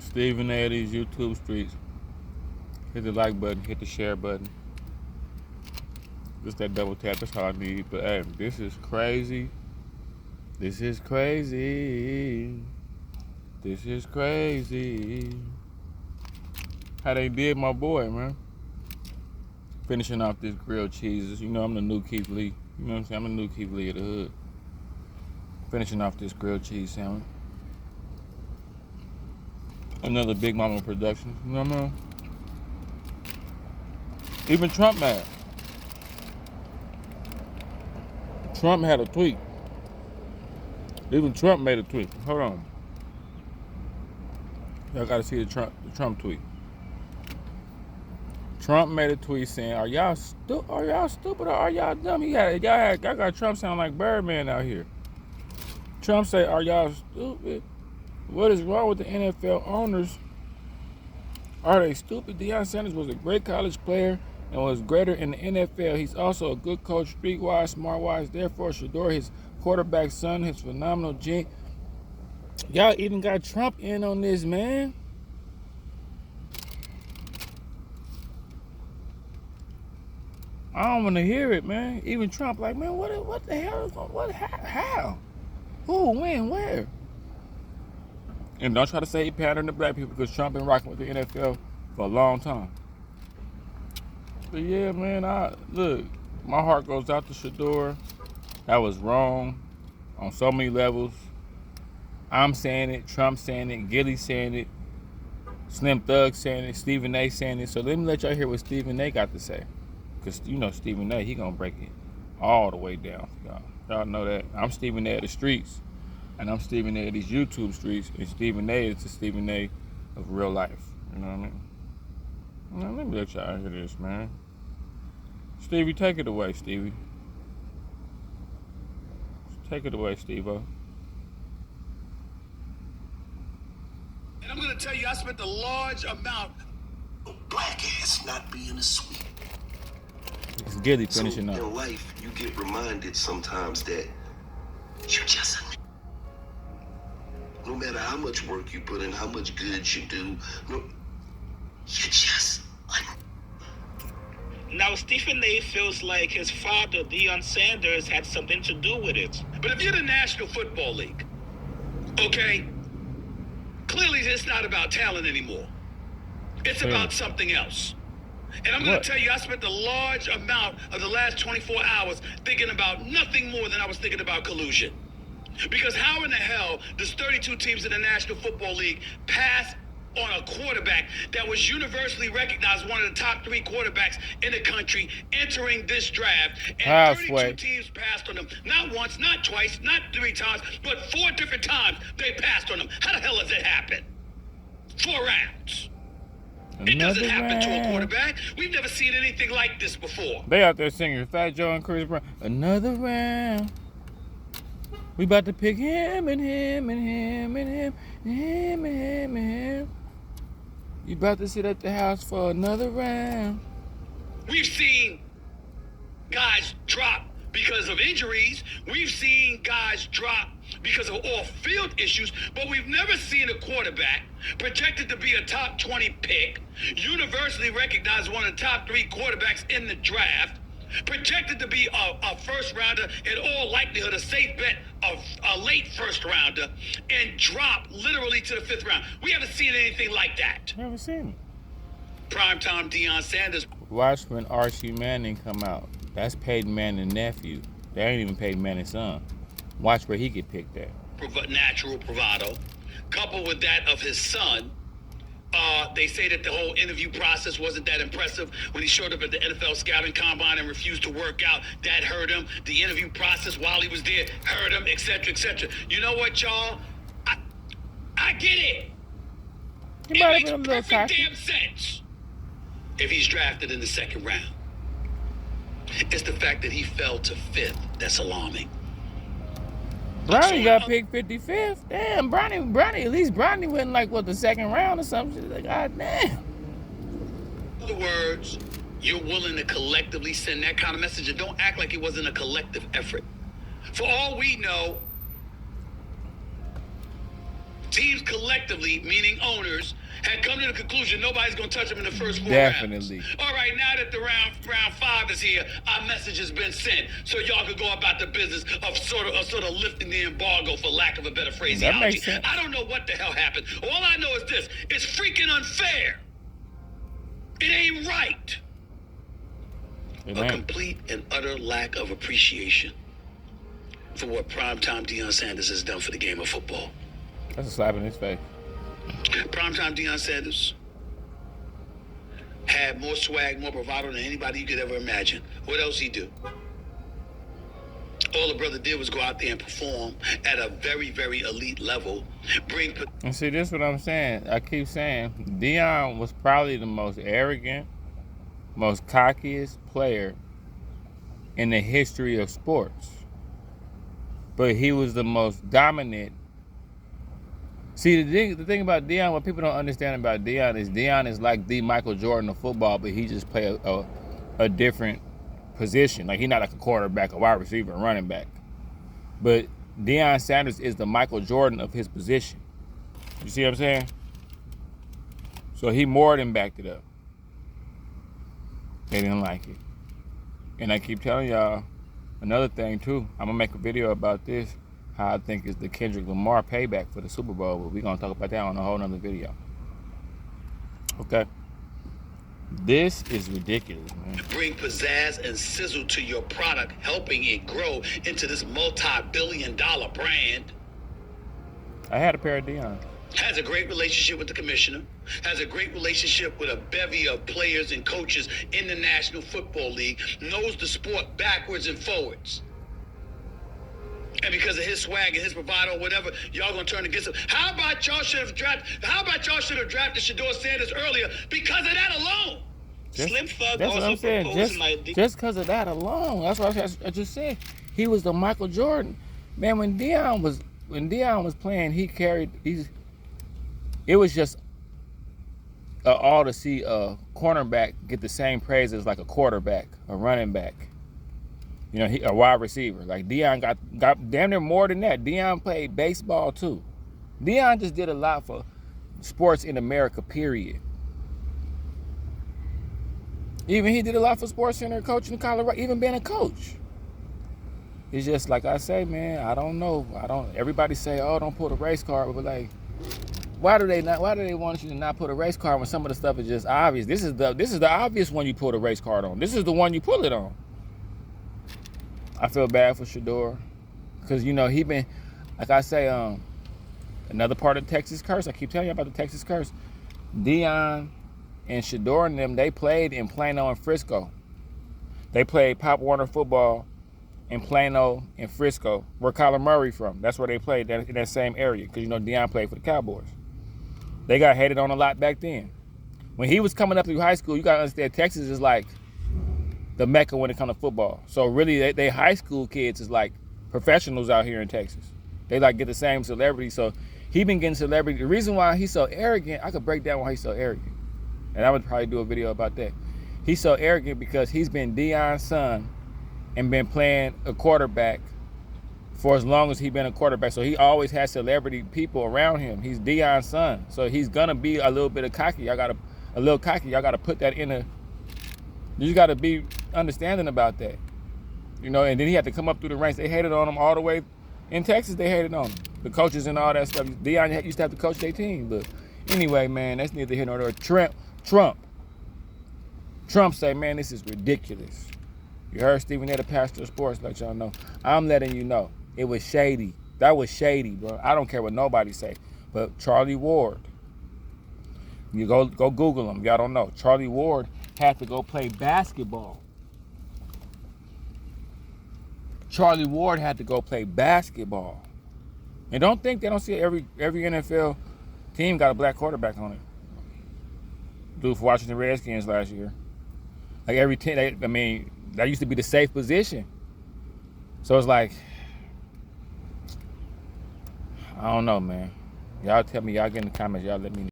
Stephen A. These YouTube streets. Hit the like button, hit the share button. Just that double tap, that's all I need. But hey, this is crazy. This is crazy. This is crazy. How they did my boy, man. Finishing off this grilled cheeses. You know I'm the new Keith Lee. You know what I'm saying? I'm the new Keith Lee of the hood. Finishing off this grilled cheese sandwich. Another Big Mama production. You know what I mean? Even Trump mad. Trump had a tweet. Even Trump made a tweet. Hold on. Y'all gotta see the Trump tweet. Trump made a tweet saying, "Are y'all stupid or are y'all dumb?" Y'all got Trump sound like Birdman out here. Trump say, "Are y'all stupid? What is wrong with the NFL owners? Are they stupid? Deion Sanders was a great college player and was greater in the NFL. He's also a good coach, streetwise, smart-wise. Therefore, SHEDEUR, his quarterback son, his phenomenal gene." Y'all even got Trump in on this, man. I don't want to hear it, man. Even Trump, like, man, what the hell is going? How? Who? When? Where? And don't try to say he patterned the black people, because Trump been rocking with the NFL for a long time. But yeah, man, look, my heart goes out to SHEDEUR. That was wrong on so many levels. I'm saying it, Trump saying it, Gilly saying it, Slim Thug saying it, Stephen A saying it. So let me let y'all hear what Stephen A got to say. Because you know Stephen A, he gonna break it all the way down for y'all. Y'all know that. I'm Stephen A of the streets. And I'm Stephen A of these YouTube streets. And Stephen A is the Stephen A of real life. You know what I mean? Now, let me let y'all hear this, man. Stevie, take it away, Stevie. Take it away, Steve-O. And I'm gonna tell you, I spent a large amount of black ass not being a sweet. It's Gilly finishing up. In life, you get reminded sometimes that you just, no matter how much work you put in, how much good you do, you just. Now, Stephen A feels like his father, Deion Sanders, had something to do with it. But if you're the National Football League, okay, clearly it's not about talent anymore. It's about something else. And I'm going to tell you, I spent a large amount of the last 24 hours thinking about nothing more than I was thinking about collusion. Because how in the hell does 32 teams in the National Football League pass on a quarterback that was universally recognized one of the top 3 quarterbacks in the country entering this draft? And 32 teams passed on him. Not once, not twice, not 3 times, but 4 different times they passed on him. How the hell does it happen? 4 rounds. It doesn't happen to a quarterback. We've never seen anything like this before. They out there singing Fat Joe and Chris Brown. Another round. We about to pick him and him and him and him and him and him and him. You about to sit at the house for another round. We've seen guys drop because of injuries. We've seen guys drop because of off-field issues, but we've never seen a quarterback projected to be a top 20 pick, universally recognized one of the top 3 quarterbacks in the draft, projected to be a first rounder, in all likelihood a safe bet of a late first rounder, and drop literally to the 5th round. We haven't seen anything like that. Never seen it. Primetime Deion Sanders. Watch when Archie Manning come out. That's Peyton Manning's nephew. They ain't even Peyton Manning's son. Watch where he get picked at. Natural bravado, coupled with that of his son. They say that the whole interview process wasn't that impressive when he showed up at the NFL scouting combine and refused to work out. That hurt him. The interview process while he was there hurt him, etc., etc. You know what, y'all? I get it. It makes perfect damn sense if he's drafted in the 2nd round. It's the fact that he fell to 5th that's alarming. Bronny got picked 55th. Damn, Bronny, at least Bronny went like, what, the 2nd round or something? Like, God damn. In other words, you're willing to collectively send that kind of message, and don't act like it wasn't a collective effort. For all we know, teams collectively, meaning owners, had come to the conclusion nobody's going to touch them in the first 4 Definitely. rounds. All right, now that the round 5 is here, our message has been sent, so y'all can go about the business of sort of lifting the embargo, for lack of a better phraseology. That makes sense. I don't know what the hell happened. All I know is this: it's freaking unfair. It ain't right. A complete and utter lack of appreciation for what primetime Deion Sanders has done for the game of football. That's a slap in his face. Primetime Deion Sanders had more swag, more bravado than anybody you could ever imagine. What else he do? All the brother did was go out there and perform at a very, very elite level. And see, this is what I'm saying. I keep saying Deion was probably the most arrogant, most cockiest player in the history of sports. But he was the most dominant. See, the thing about Deion, what people don't understand about Deion is like the Michael Jordan of football, but he just play a different position. Like, he's not like a quarterback, a wide receiver, a running back. But Deion Sanders is the Michael Jordan of his position. You see what I'm saying? So he more than backed it up. They didn't like it. And I keep telling y'all another thing too. I'm gonna make a video about this, how I think is the Kendrick Lamar payback for the Super Bowl, but we're gonna talk about that on a whole nother video. Okay? This is ridiculous, man. Bring pizzazz and sizzle to your product, helping it grow into this multi-billion-dollar brand. I had a pair of Deion. Has a great relationship with the commissioner, has a great relationship with a bevy of players and coaches in the National Football League, knows the sport backwards and forwards. And because of his swag and his bravado or whatever, y'all gonna turn against him. How about y'all should have drafted SHEDEUR Sanders earlier because of that alone? Slim Thug That's what also I'm saying. proposed my Just because of that alone. That's what I just said. He was the Michael Jordan. Man, when Deion was playing, it was just all to see a cornerback get the same praise as like a quarterback, a running back. You know, a wide receiver. Like, Deion got damn near more than that. Deion played baseball too. Deion just did a lot for sports in America, period. Even he did a lot for Sports Center, coaching in Colorado, even being a coach. It's just like I say, man, I don't know. Everybody say, oh, don't pull the race card, but like, why do they want you to not put a race card when some of the stuff is just obvious? This is the obvious one you pull the race card on. This is the one you pull it on. I feel bad for SHEDEUR, because, you know, he been, like I say, another part of the Texas curse. I keep telling you about the Texas curse. Deion and SHEDEUR and them, they played in Plano and Frisco. They played Pop Warner football in Plano and Frisco, where Kyler Murray from. That's where they played, in that same area, because, you know, Deion played for the Cowboys. They got hated on a lot back then. When he was coming up through high school, you got to understand, Texas is like the Mecca when it comes to football. So really, they high school kids is like professionals out here in Texas. They like get the same celebrity. So he been getting celebrity. The reason why he's so arrogant, I could break down why he's so arrogant. And I would probably do a video about that. He's so arrogant because he's been Deion's son and been playing a quarterback for as long as he's been a quarterback. So he always has celebrity people around him. He's Deion's son. So he's gonna be a little bit of cocky. Y'all gotta put that in a, you just gotta be understanding about that. You know, and then he had to come up through the ranks. They hated on him all the way. In Texas, they hated on him. The coaches and all that stuff. Deion used to have to coach their team. But anyway, man, that's neither here nor there. Trump say, man, this is ridiculous. You heard Stephen A, the pastor of sports, let y'all know. I'm letting you know. It was shady. That was shady, bro. I don't care what nobody say. But Charlie Ward, you go Google him. Y'all don't know. Charlie Ward had to go play basketball. Charlie Ward had to go play basketball. And don't think they don't see every NFL team got a black quarterback on it. Dude for Washington Redskins last year. Like every team, that used to be the safe position. So it's like, I don't know, man. Y'all tell me, y'all get in the comments, y'all let me know.